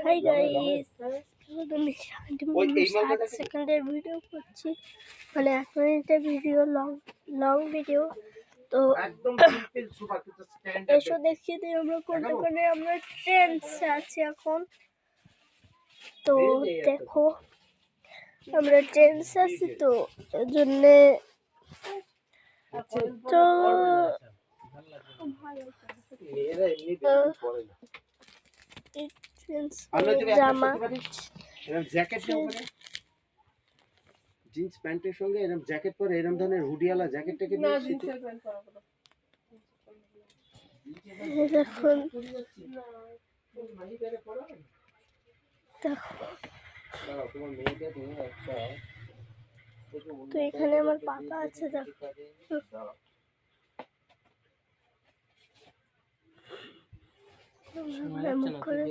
Hi guys, আমি 7 সেকেন্ডের video করছি, মানে 1 মিনিটের ভিডিও, লং ভিডিও। তো এসো দেখিয়ে দিই আমরা কোন দোকানে আমরা ট্রেন্ডসে আছি এখন। তো দেখো আমরা ট্রেন্ডসে আছি, তো এর জন্যে তো জামা জিন্স প্যান্টের সঙ্গে এরকম জ্যাকেট পরে, এরকম ধরনের হুডিওয়ালা জ্যাকেট টাকে দেখুন। তো এখানে আমার পাপা আছে, দেখো মুখ করে